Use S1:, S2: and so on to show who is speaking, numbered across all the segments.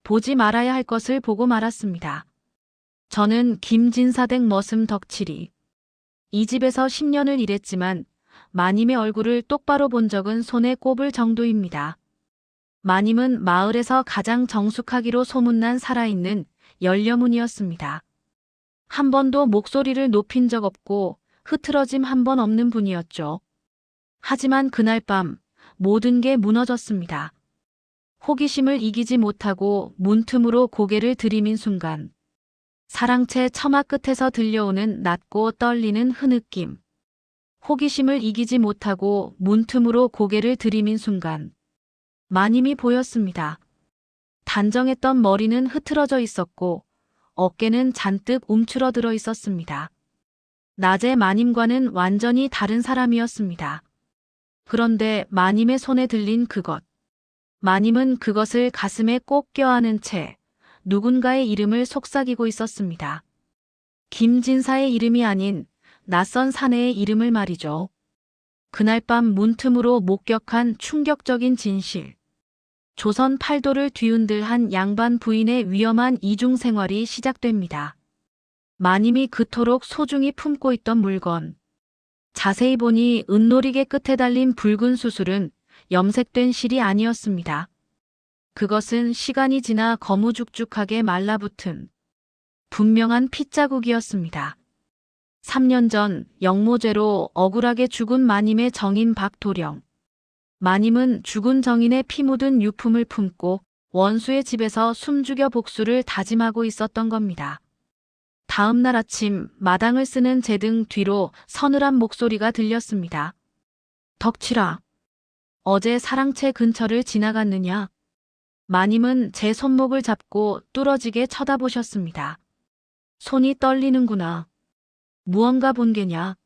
S1: 보지 말아야 할 것을 보고 말았습니다. 저는 김진사댁 머슴 덕칠이. 이 집에서 10년을 일했지만 마님의 얼굴을 똑바로 본 적은 손에 꼽을 정도입니다. 마님은 마을에서 가장 정숙하기로 소문난 살아있는 열려문이었습니다. 한 번도 목소리를 높인 적 없고 흐트러짐 한 번 없는 분이었죠. 하지만 그날 밤 모든 게 무너졌습니다. 호기심을 이기지 못하고 문틈으로 고개를 들이민 순간 사랑채 처마 끝에서 들려오는 낮고 떨리는 흐느낌. 호기심을 이기지 못하고 문틈으로 고개를 들이민 순간 마님이 보였습니다. 단정했던 머리는 흐트러져 있었고 어깨는 잔뜩 움츠러들어 있었습니다. 낮의 마님과는 완전히 다른 사람이었습니다. 그런데 마님의 손에 들린 그것. 마님은 그것을 가슴에 꼭 껴안은 채 누군가의 이름을 속삭이고 있었습니다. 김진사의 이름이 아닌 낯선 사내의 이름을 말이죠. 그날 밤 문틈으로 목격한 충격적인 진실. 조선 팔도를 뒤흔들한 양반 부인의 위험한 이중 생활이 시작됩니다. 마님이 그토록 소중히 품고 있던 물건. 자세히 보니 은놀이개 끝에 달린 붉은 수술은 염색된 실이 아니었습니다. 그것은 시간이 지나 거무죽죽하게 말라붙은 분명한 핏자국이었습니다. 3년 전 영모죄로 억울하게 죽은 마님의 정인 박도령. 마님은 죽은 정인의 피 묻은 유품을 품고 원수의 집에서 숨죽여 복수를 다짐하고 있었던 겁니다. 다음 날 아침 마당을 쓰는 제 등 뒤로 서늘한 목소리가 들렸습니다. 덕칠아, 어제 사랑채 근처를 지나갔느냐? 마님은 제 손목을 잡고 뚫어지게 쳐다보셨습니다. 손이 떨리는구나. 무언가 본 게냐?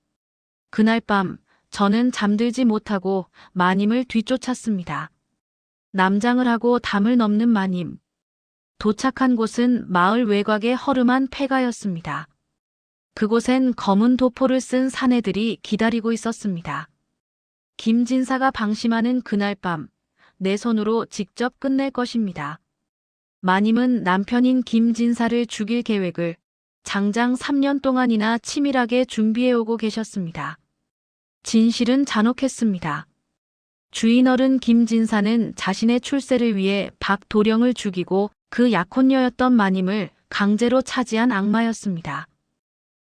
S1: 그날 밤 저는 잠들지 못하고 마님을 뒤쫓았습니다. 남장을 하고 담을 넘는 마님. 도착한 곳은 마을 외곽의 허름한 폐가였습니다. 그곳엔 검은 도포를 쓴 사내들이 기다리고 있었습니다. 김진사가 방심하는 그날 밤, 내 손으로 직접 끝낼 것입니다. 마님은 남편인 김진사를 죽일 계획을 장장 3년 동안이나 치밀하게 준비해오고 계셨습니다. 진실은 잔혹했습니다. 주인어른 김진사는 자신의 출세를 위해 박도령을 죽이고 그 약혼녀였던 마님을 강제로 차지한 악마였습니다.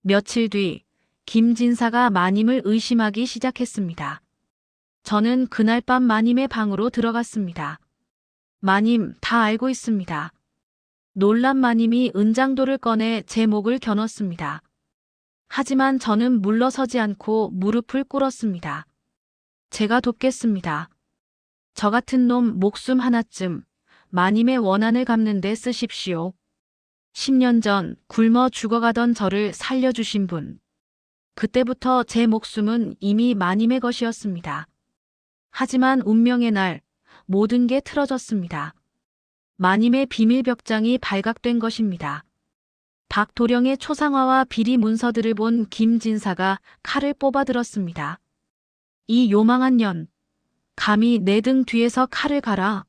S1: 며칠 뒤 김진사가 마님을 의심하기 시작했습니다. 저는 그날 밤 마님의 방으로 들어갔습니다. 마님, 다 알고 있습니다. 놀란 마님이 은장도를 꺼내 제 목을 겨눴습니다. 하지만 저는 물러서지 않고 무릎을 꿇었습니다. 제가 돕겠습니다. 저 같은 놈 목숨 하나쯤 마님의 원한을 갚는 데 쓰십시오. 10년 전 굶어 죽어가던 저를 살려주신 분. 그때부터 제 목숨은 이미 마님의 것이었습니다. 하지만 운명의 날 모든 게 틀어졌습니다. 마님의 비밀 벽장이 발각된 것입니다. 박도령의 초상화와 비리 문서들을 본 김진사가 칼을 뽑아들었습니다. 이 요망한 년, 감히 내 등 뒤에서 칼을 갈아.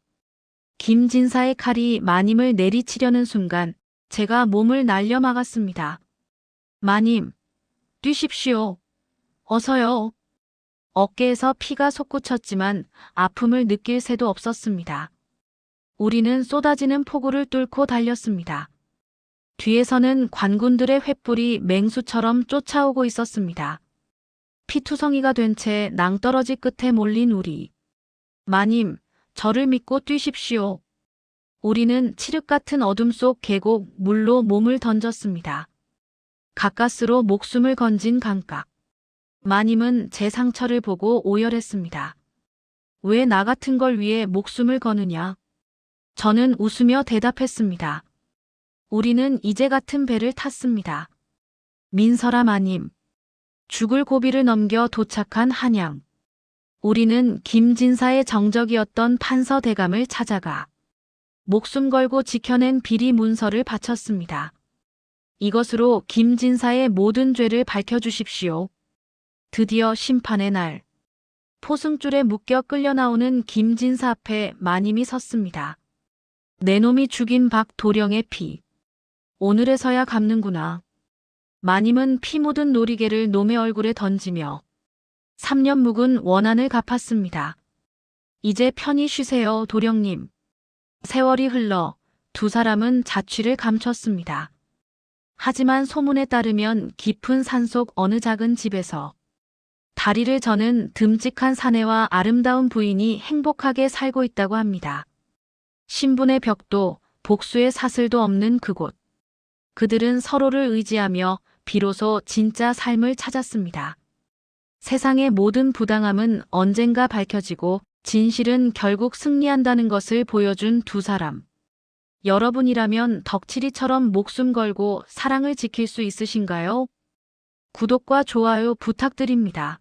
S1: 김진사의 칼이 마님을 내리치려는 순간 제가 몸을 날려 막았습니다. 마님, 뛰십시오. 어서요. 어깨에서 피가 솟구쳤지만 아픔을 느낄 새도 없었습니다. 우리는 쏟아지는 폭우를 뚫고 달렸습니다. 뒤에서는 관군들의 횃불이 맹수처럼 쫓아오고 있었습니다. 피투성이가 된 채 낭떠러지 끝에 몰린 우리. 마님, 저를 믿고 뛰십시오. 우리는 칠흑 같은 어둠 속 계곡 물로 몸을 던졌습니다. 가까스로 목숨을 건진 강가. 마님은 제 상처를 보고 오열했습니다. 왜 나 같은 걸 위해 목숨을 거느냐? 저는 웃으며 대답했습니다. 우리는 이제 같은 배를 탔습니다. 민설아 마님. 죽을 고비를 넘겨 도착한 한양. 우리는 김진사의 정적이었던 판서 대감을 찾아가 목숨 걸고 지켜낸 비리 문서를 바쳤습니다. 이것으로 김진사의 모든 죄를 밝혀주십시오. 드디어 심판의 날. 포승줄에 묶여 끌려 나오는 김진사 앞에 마님이 섰습니다. 내 놈이 죽인 박도령의 피. 오늘에서야 갚는구나. 마님은 피 묻은 놀이개를 놈의 얼굴에 던지며 3년 묵은 원한을 갚았습니다. 이제 편히 쉬세요, 도령님. 세월이 흘러 두 사람은 자취를 감췄습니다. 하지만 소문에 따르면 깊은 산속 어느 작은 집에서 다리를 저는 듬직한 사내와 아름다운 부인이 행복하게 살고 있다고 합니다. 신분의 벽도 복수의 사슬도 없는 그곳. 그들은 서로를 의지하며 비로소 진짜 삶을 찾았습니다. 세상의 모든 부당함은 언젠가 밝혀지고 진실은 결국 승리한다는 것을 보여준 두 사람. 여러분이라면 덕칠이처럼 목숨 걸고 사랑을 지킬 수 있으신가요? 구독과 좋아요 부탁드립니다.